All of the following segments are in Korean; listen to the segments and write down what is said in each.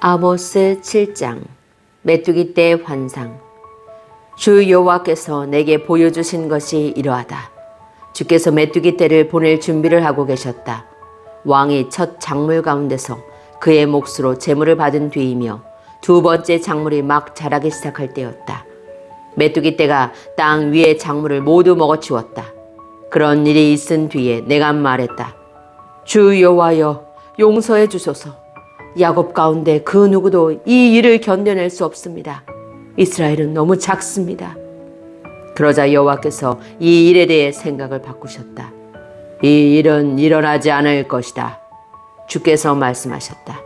아모스 7장 메뚜기 떼 환상. 주 여호와께서 내게 보여주신 것이 이러하다. 주께서 메뚜기 떼를 보낼 준비를 하고 계셨다. 왕이 첫 작물 가운데서 그의 몫으로 재물을 받은 뒤이며 두 번째 작물이 막 자라기 시작할 때였다. 메뚜기 떼가 땅 위의 작물을 모두 먹어치웠다. 그런 일이 있은 뒤에 내가 말했다. 주 여호와여, 용서해 주소서. 야곱 가운데 그 누구도 이 일을 견뎌낼 수 없습니다. 이스라엘은 너무 작습니다. 그러자 여호와께서 이 일에 대해 생각을 바꾸셨다. 이 일은 일어나지 않을 것이다. 주께서 말씀하셨다.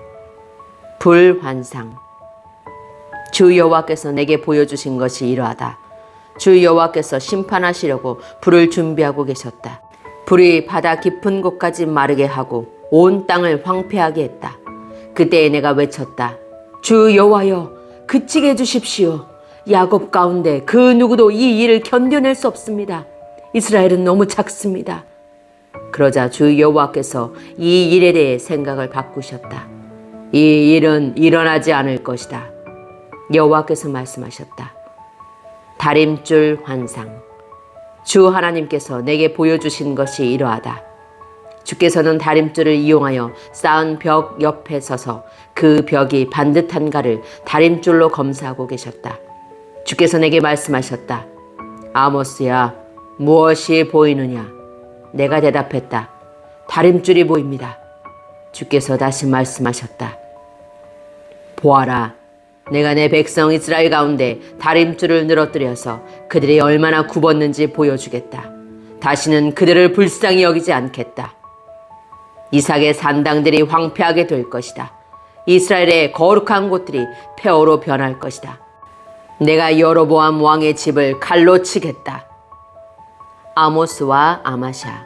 불환상. 주 여호와께서 내게 보여주신 것이 이러하다. 주 여호와께서 심판하시려고 불을 준비하고 계셨다. 불이 바다 깊은 곳까지 마르게 하고 온 땅을 황폐하게 했다. 그때 내가 외쳤다. 주 여호와여, 그치게 해주십시오. 야곱 가운데 그 누구도 이 일을 견뎌낼 수 없습니다. 이스라엘은 너무 작습니다. 그러자 주 여호와께서 이 일에 대해 생각을 바꾸셨다. 이 일은 일어나지 않을 것이다. 여호와께서 말씀하셨다. 다림줄 환상. 주 하나님께서 내게 보여주신 것이 이러하다. 주께서는 다림줄을 이용하여 쌓은 벽 옆에 서서 그 벽이 반듯한가를 다림줄로 검사하고 계셨다. 주께서 내게 말씀하셨다. 아모스야, 무엇이 보이느냐? 내가 대답했다. 다림줄이 보입니다. 주께서 다시 말씀하셨다. 보아라, 내가 내 백성 이스라엘 가운데 다림줄을 늘어뜨려서 그들이 얼마나 굽었는지 보여주겠다. 다시는 그들을 불쌍히 여기지 않겠다. 이삭의 산당들이 황폐하게 될 것이다. 이스라엘의 거룩한 곳들이 폐허로 변할 것이다. 내가 여로보암 왕의 집을 칼로 치겠다. 아모스와 아마샤.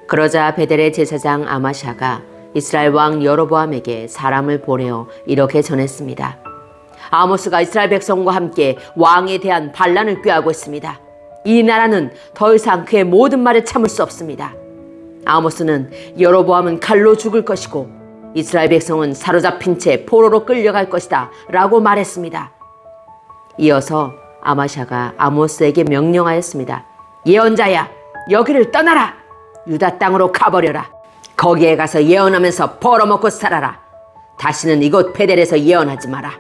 그러자 베델의 제사장 아마샤가 이스라엘 왕 여로보암에게 사람을 보내어 이렇게 전했습니다. 아모스가 이스라엘 백성과 함께 왕에 대한 반란을 꾀하고 있습니다. 이 나라는 더 이상 그의 모든 말을 참을 수 없습니다. 아모스는 여로보암은 칼로 죽을 것이고 이스라엘 백성은 사로잡힌 채 포로로 끌려갈 것이다 라고 말했습니다. 이어서 아마샤가 아모스에게 명령하였습니다. 예언자야, 여기를 떠나라. 유다 땅으로 가버려라. 거기에 가서 예언하면서 벌어먹고 살아라. 다시는 이곳 베델에서 예언하지 마라.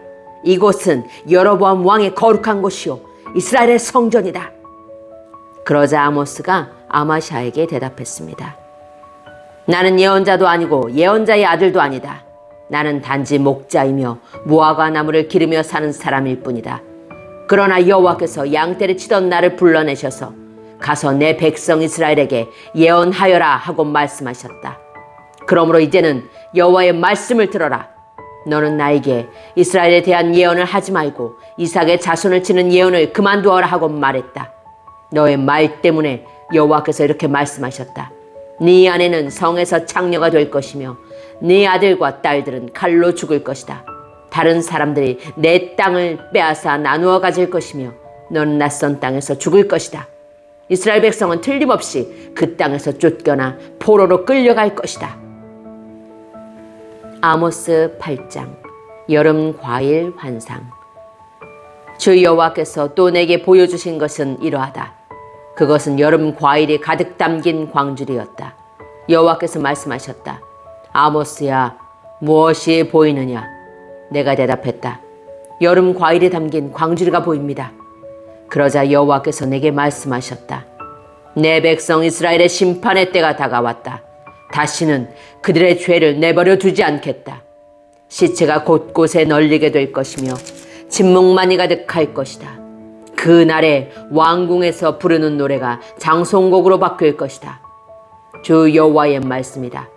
이곳은 여로보암 왕의 거룩한 곳이요 이스라엘의 성전이다. 그러자 아모스가 아마샤에게 대답했습니다. 나는 예언자도 아니고 예언자의 아들도 아니다. 나는 단지 목자이며 무화과 나무를 기르며 사는 사람일 뿐이다. 그러나 여호와께서 양떼를 치던 나를 불러내셔서 가서 내 백성 이스라엘에게 예언하여라 하고 말씀하셨다. 그러므로 이제는 여호와의 말씀을 들어라. 너는 나에게 이스라엘에 대한 예언을 하지 말고 이삭의 자손을 치는 예언을 그만두어라 하고 말했다. 너의 말 때문에 여호와께서 이렇게 말씀하셨다. 네 아내는 성에서 창녀가 될 것이며 네 아들과 딸들은 칼로 죽을 것이다. 다른 사람들이 내 땅을 빼앗아 나누어 가질 것이며 너는 낯선 땅에서 죽을 것이다. 이스라엘 백성은 틀림없이 그 땅에서 쫓겨나 포로로 끌려갈 것이다. 아모스 8장 여름 과일 환상. 주 여호와께서 또 내게 보여주신 것은 이러하다. 그것은 여름 과일이 가득 담긴 광주리였다. 여호와께서 말씀하셨다. 아모스야, 무엇이 보이느냐? 내가 대답했다. 여름 과일이 담긴 광주리가 보입니다. 그러자 여호와께서 내게 말씀하셨다. 내 백성 이스라엘의 심판의 때가 다가왔다. 다시는 그들의 죄를 내버려 두지 않겠다. 시체가 곳곳에 널리게 될 것이며 진흙만이 가득할 것이다. 그날에 왕궁에서 부르는 노래가 장송곡으로 바뀔 것이다. 주 여호와의 말씀이다.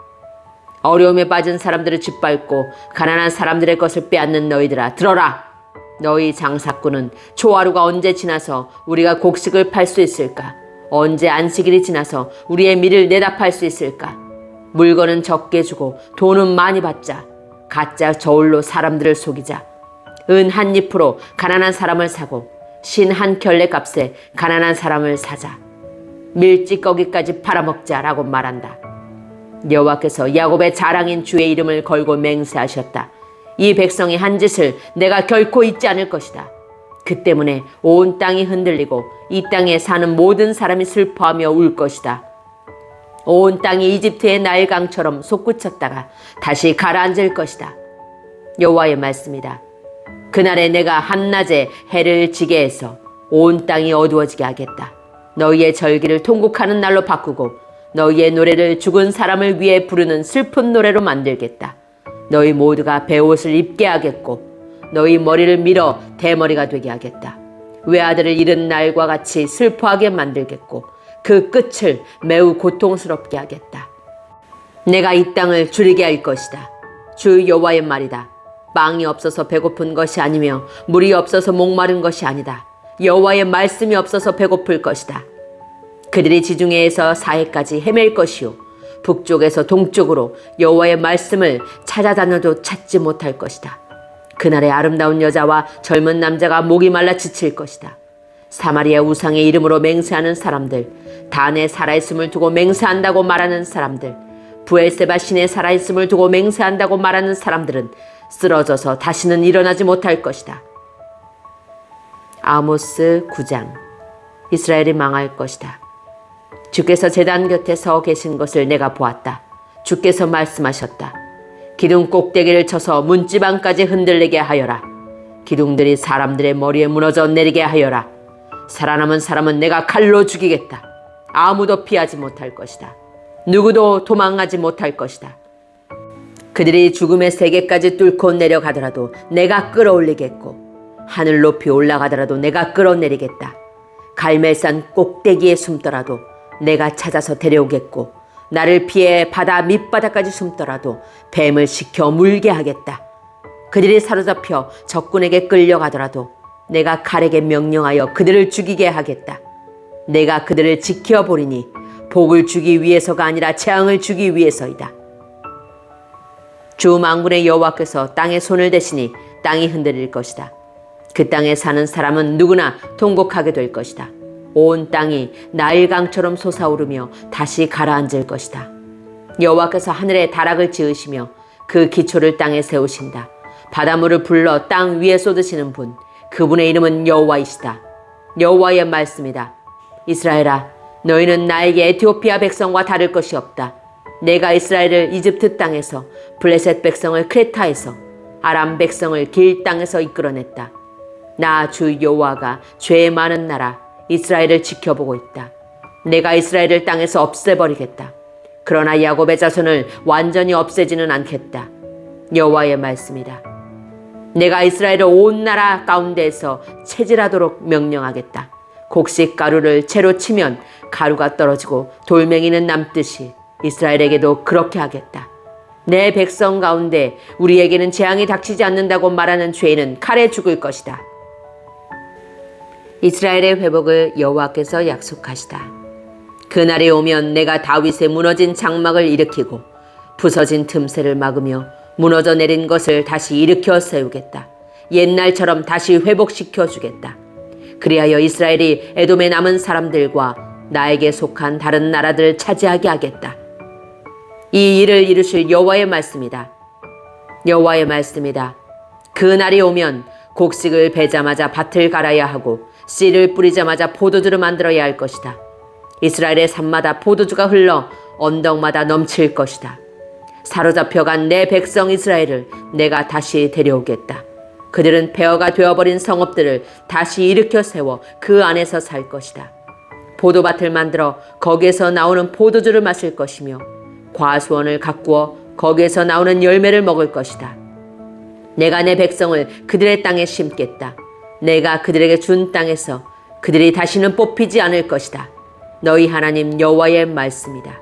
어려움에 빠진 사람들을 짓밟고 가난한 사람들의 것을 빼앗는 너희들아, 들어라. 너희 장사꾼은 초하루가 언제 지나서 우리가 곡식을 팔 수 있을까? 언제 안식일이 지나서 우리의 밀을 내다 팔 수 있을까? 물건은 적게 주고 돈은 많이 받자. 가짜 저울로 사람들을 속이자. 은 한 잎으로 가난한 사람을 사고 신 한 켤레 값에 가난한 사람을 사자. 밀찌꺼기까지 팔아먹자라고 말한다. 여호와께서 야곱의 자랑인 주의 이름을 걸고 맹세하셨다. 이 백성이 한 짓을 내가 결코 잊지 않을 것이다. 그 때문에 온 땅이 흔들리고 이 땅에 사는 모든 사람이 슬퍼하며 울 것이다. 온 땅이 이집트의 나일강처럼 솟구쳤다가 다시 가라앉을 것이다. 여호와의 말씀이다. 그날에 내가 한낮에 해를 지게 해서 온 땅이 어두워지게 하겠다. 너희의 절기를 통곡하는 날로 바꾸고 너희의 노래를 죽은 사람을 위해 부르는 슬픈 노래로 만들겠다. 너희 모두가 베옷을 입게 하겠고 너희 머리를 밀어 대머리가 되게 하겠다. 외아들을 잃은 날과 같이 슬퍼하게 만들겠고 그 끝을 매우 고통스럽게 하겠다. 내가 이 땅을 줄이게 할 것이다. 주 여호와의 말이다. 빵이 없어서 배고픈 것이 아니며 물이 없어서 목마른 것이 아니다. 여호와의 말씀이 없어서 배고플 것이다. 그들이 지중해에서 사해까지 헤맬 것이요 북쪽에서 동쪽으로 여호와의 말씀을 찾아다녀도 찾지 못할 것이다. 그날에 아름다운 여자와 젊은 남자가 목이 말라 지칠 것이다. 사마리아 우상의 이름으로 맹세하는 사람들, 단에 살아있음을 두고 맹세한다고 말하는 사람들, 부엘세바 신에 살아있음을 두고 맹세한다고 말하는 사람들은 쓰러져서 다시는 일어나지 못할 것이다. 아모스 9장. 이스라엘이 망할 것이다. 주께서 제단 곁에 서 계신 것을 내가 보았다. 주께서 말씀하셨다. 기둥 꼭대기를 쳐서 문지방까지 흔들리게 하여라. 기둥들이 사람들의 머리에 무너져 내리게 하여라. 살아남은 사람은 내가 칼로 죽이겠다. 아무도 피하지 못할 것이다. 누구도 도망하지 못할 것이다. 그들이 죽음의 세계까지 뚫고 내려가더라도 내가 끌어올리겠고 하늘 높이 올라가더라도 내가 끌어내리겠다. 갈멜산 꼭대기에 숨더라도 내가 찾아서 데려오겠고 나를 피해 바다 밑바닥까지 숨더라도 뱀을 시켜 물게 하겠다. 그들이 사로잡혀 적군에게 끌려가더라도 내가 칼에게 명령하여 그들을 죽이게 하겠다. 내가 그들을 지켜보리니 복을 주기 위해서가 아니라 재앙을 주기 위해서이다. 주 만군의 여호와께서 땅에 손을 대시니 땅이 흔들릴 것이다. 그 땅에 사는 사람은 누구나 통곡하게 될 것이다. 온 땅이 나일강처럼 솟아오르며 다시 가라앉을 것이다. 여호와께서 하늘에 다락을 지으시며 그 기초를 땅에 세우신다. 바닷물을 불러 땅 위에 쏟으시는 분, 그분의 이름은 여호와이시다. 여호와의 말씀이다. 이스라엘아, 너희는 나에게 에티오피아 백성과 다를 것이 없다. 내가 이스라엘을 이집트 땅에서, 블레셋 백성을 크레타에서, 아람 백성을 길 땅에서 이끌어냈다. 나 주 여호와가 죄 많은 나라 이스라엘을 지켜보고 있다. 내가 이스라엘을 땅에서 없애버리겠다. 그러나 야곱의 자손을 완전히 없애지는 않겠다. 여호와의 말씀이다. 내가 이스라엘을 온 나라 가운데에서 체질하도록 명령하겠다. 곡식 가루를 채로 치면 가루가 떨어지고 돌멩이는 남듯이 이스라엘에게도 그렇게 하겠다. 내 백성 가운데 우리에게는 재앙이 닥치지 않는다고 말하는 죄인은 칼에 죽을 것이다. 이스라엘의 회복을 여호와께서 약속하시다. 그날이 오면 내가 다윗의 무너진 장막을 일으키고 부서진 틈새를 막으며 무너져 내린 것을 다시 일으켜 세우겠다. 옛날처럼 다시 회복시켜 주겠다. 그리하여 이스라엘이 에돔에 남은 사람들과 나에게 속한 다른 나라들을 차지하게 하겠다. 이 일을 이루실 여호와의 말씀이다. 여호와의 말씀이다. 그 날이 오면 곡식을 베자마자 밭을 갈아야 하고 씨를 뿌리자마자 포도주를 만들어야 할 것이다. 이스라엘의 산마다 포도주가 흘러 언덕마다 넘칠 것이다. 사로잡혀간 내 백성 이스라엘을 내가 다시 데려오겠다. 그들은 폐허가 되어버린 성읍들을 다시 일으켜 세워 그 안에서 살 것이다. 포도밭을 만들어 거기에서 나오는 포도주를 마실 것이며 과수원을 가꾸어 거기에서 나오는 열매를 먹을 것이다. 내가 내 백성을 그들의 땅에 심겠다. 내가 그들에게 준 땅에서 그들이 다시는 뽑히지 않을 것이다. 너희 하나님 여호와의 말씀이다.